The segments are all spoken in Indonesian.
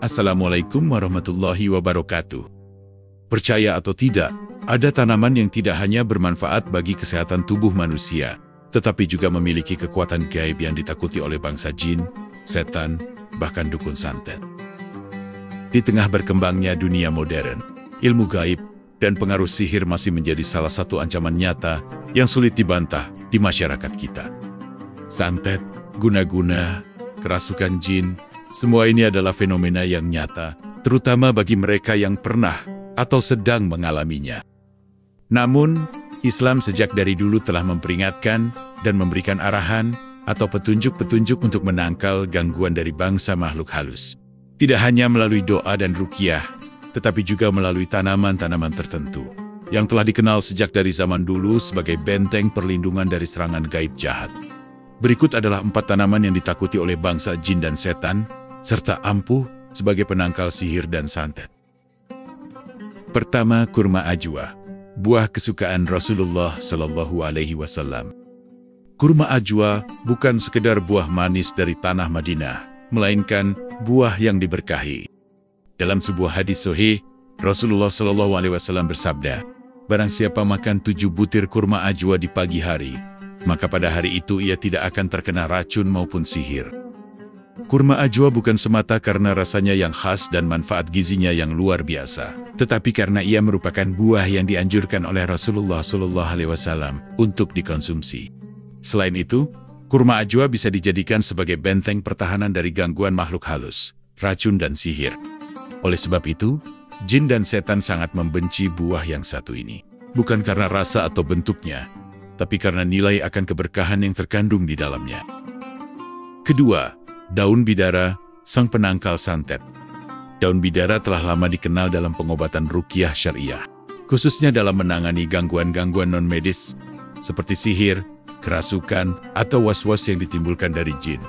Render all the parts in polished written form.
Assalamualaikum warahmatullahi wabarakatuh. Percaya atau tidak, ada tanaman yang tidak hanya bermanfaat bagi kesehatan tubuh manusia, tetapi juga memiliki kekuatan gaib yang ditakuti oleh bangsa jin, setan, bahkan dukun santet. Di tengah berkembangnya dunia modern, ilmu gaib dan pengaruh sihir masih menjadi salah satu ancaman nyata yang sulit dibantah di masyarakat kita. Santet, guna-guna, kerasukan jin, semua ini adalah fenomena yang nyata, terutama bagi mereka yang pernah atau sedang mengalaminya. Namun, Islam sejak dari dulu telah memperingatkan dan memberikan arahan atau petunjuk-petunjuk untuk menangkal gangguan dari bangsa makhluk halus. Tidak hanya melalui doa dan ruqyah, tetapi juga melalui tanaman-tanaman tertentu yang telah dikenal sejak dari zaman dulu sebagai benteng perlindungan dari serangan gaib jahat. Berikut adalah 4 tanaman yang ditakuti oleh bangsa jin dan setan, serta ampuh sebagai penangkal sihir dan santet. Pertama, kurma ajwa, buah kesukaan Rasulullah Shallallahu Alaihi Wasallam. Kurma ajwa bukan sekedar buah manis dari tanah Madinah, melainkan buah yang diberkahi. Dalam sebuah hadis sahih, Rasulullah Shallallahu Alaihi Wasallam bersabda, "Barang siapa makan 7 butir kurma ajwa di pagi hari, maka pada hari itu ia tidak akan terkena racun maupun sihir." Kurma ajwa bukan semata karena rasanya yang khas dan manfaat gizinya yang luar biasa, tetapi karena ia merupakan buah yang dianjurkan oleh Rasulullah SAW untuk dikonsumsi. Selain itu, kurma ajwa bisa dijadikan sebagai benteng pertahanan dari gangguan makhluk halus, racun dan sihir. Oleh sebab itu, jin dan setan sangat membenci buah yang satu ini. Bukan karena rasa atau bentuknya, tapi karena nilai akan keberkahan yang terkandung di dalamnya. Kedua, daun bidara, sang penangkal santet. Daun bidara telah lama dikenal dalam pengobatan ruqyah syariah, khususnya dalam menangani gangguan-gangguan non-medis, seperti sihir, kerasukan, atau was-was yang ditimbulkan dari jin.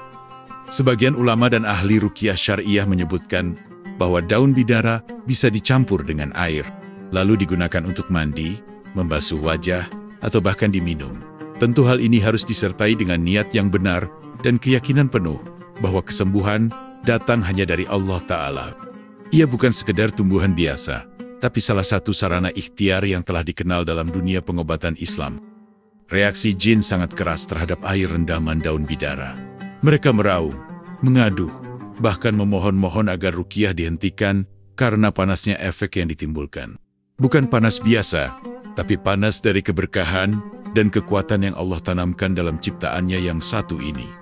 Sebagian ulama dan ahli ruqyah syariah menyebutkan bahwa daun bidara bisa dicampur dengan air, lalu digunakan untuk mandi, membasuh wajah, atau bahkan diminum. Tentu hal ini harus disertai dengan niat yang benar dan keyakinan penuh bahwa kesembuhan datang hanya dari Allah Ta'ala. Ia bukan sekedar tumbuhan biasa, tapi salah satu sarana ikhtiar yang telah dikenal dalam dunia pengobatan Islam. Reaksi jin sangat keras terhadap air rendaman daun bidara. Mereka meraung, mengaduh, bahkan memohon-mohon agar ruqyah dihentikan karena panasnya efek yang ditimbulkan. Bukan panas biasa, tapi panas dari keberkahan dan kekuatan yang Allah tanamkan dalam ciptaannya yang satu ini.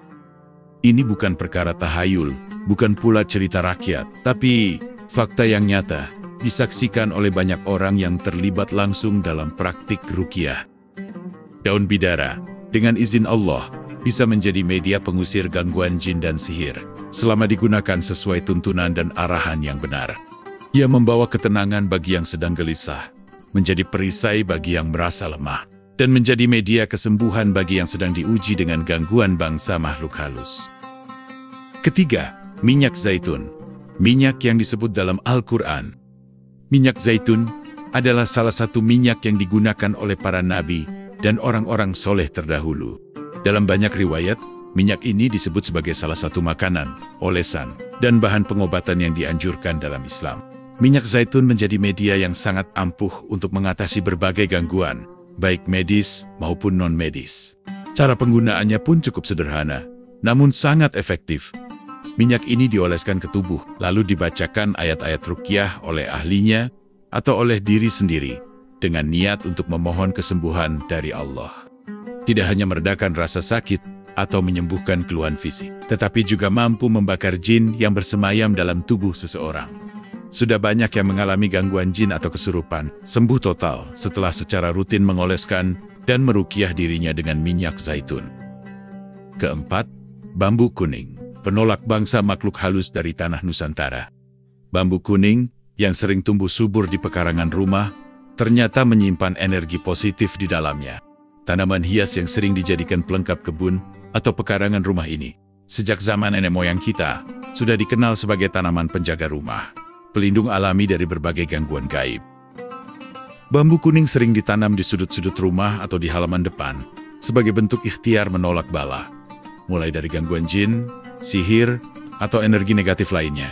Ini bukan perkara tahayul, bukan pula cerita rakyat, tapi fakta yang nyata, disaksikan oleh banyak orang yang terlibat langsung dalam praktik ruqyah. Daun bidara, dengan izin Allah, bisa menjadi media pengusir gangguan jin dan sihir, selama digunakan sesuai tuntunan dan arahan yang benar. Ia membawa ketenangan bagi yang sedang gelisah, menjadi perisai bagi yang merasa lemah, dan menjadi media kesembuhan bagi yang sedang diuji dengan gangguan bangsa makhluk halus. Ketiga, minyak zaitun. Minyak yang disebut dalam Al-Quran. Minyak zaitun adalah salah satu minyak yang digunakan oleh para nabi dan orang-orang soleh terdahulu. Dalam banyak riwayat, minyak ini disebut sebagai salah satu makanan, olesan, dan bahan pengobatan yang dianjurkan dalam Islam. Minyak zaitun menjadi media yang sangat ampuh untuk mengatasi berbagai gangguan, baik medis maupun non-medis. Cara penggunaannya pun cukup sederhana, namun sangat efektif. Minyak ini dioleskan ke tubuh, lalu dibacakan ayat-ayat ruqyah oleh ahlinya atau oleh diri sendiri, dengan niat untuk memohon kesembuhan dari Allah. Tidak hanya meredakan rasa sakit atau menyembuhkan keluhan fisik, tetapi juga mampu membakar jin yang bersemayam dalam tubuh seseorang. Sudah banyak yang mengalami gangguan jin atau kesurupan, sembuh total setelah secara rutin mengoleskan dan meruqyah dirinya dengan minyak zaitun. Keempat, bambu kuning, penolak bangsa makhluk halus dari tanah Nusantara. Bambu kuning yang sering tumbuh subur di pekarangan rumah, ternyata menyimpan energi positif di dalamnya. Tanaman hias yang sering dijadikan pelengkap kebun atau pekarangan rumah ini, sejak zaman nenek moyang kita, sudah dikenal sebagai tanaman penjaga rumah, pelindung alami dari berbagai gangguan gaib. Bambu kuning sering ditanam di sudut-sudut rumah atau di halaman depan, sebagai bentuk ikhtiar menolak bala, mulai dari gangguan jin, sihir, atau energi negatif lainnya.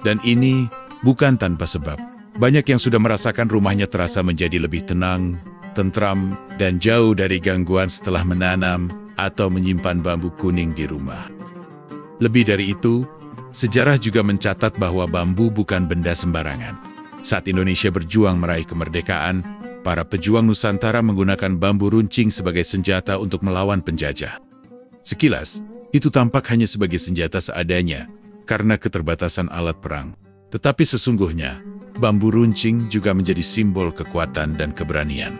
Dan ini bukan tanpa sebab. Banyak yang sudah merasakan rumahnya terasa menjadi lebih tenang, tentram, dan jauh dari gangguan setelah menanam atau menyimpan bambu kuning di rumah. Lebih dari itu, sejarah juga mencatat bahwa bambu bukan benda sembarangan. Saat Indonesia berjuang meraih kemerdekaan, para pejuang Nusantara menggunakan bambu runcing sebagai senjata untuk melawan penjajah. Sekilas, itu tampak hanya sebagai senjata seadanya karena keterbatasan alat perang. Tetapi sesungguhnya, bambu runcing juga menjadi simbol kekuatan dan keberanian.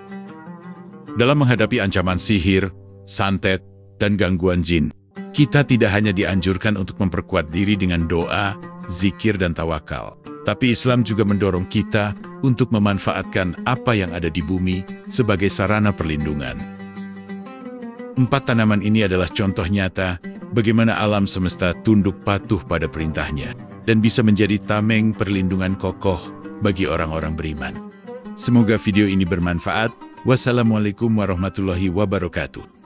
Dalam menghadapi ancaman sihir, santet, dan gangguan jin, kita tidak hanya dianjurkan untuk memperkuat diri dengan doa, zikir, dan tawakal. Tapi Islam juga mendorong kita untuk memanfaatkan apa yang ada di bumi sebagai sarana perlindungan. 4 tanaman ini adalah contoh nyata bagaimana alam semesta tunduk patuh pada perintahnya dan bisa menjadi tameng perlindungan kokoh bagi orang-orang beriman. Semoga video ini bermanfaat. Wassalamualaikum warahmatullahi wabarakatuh.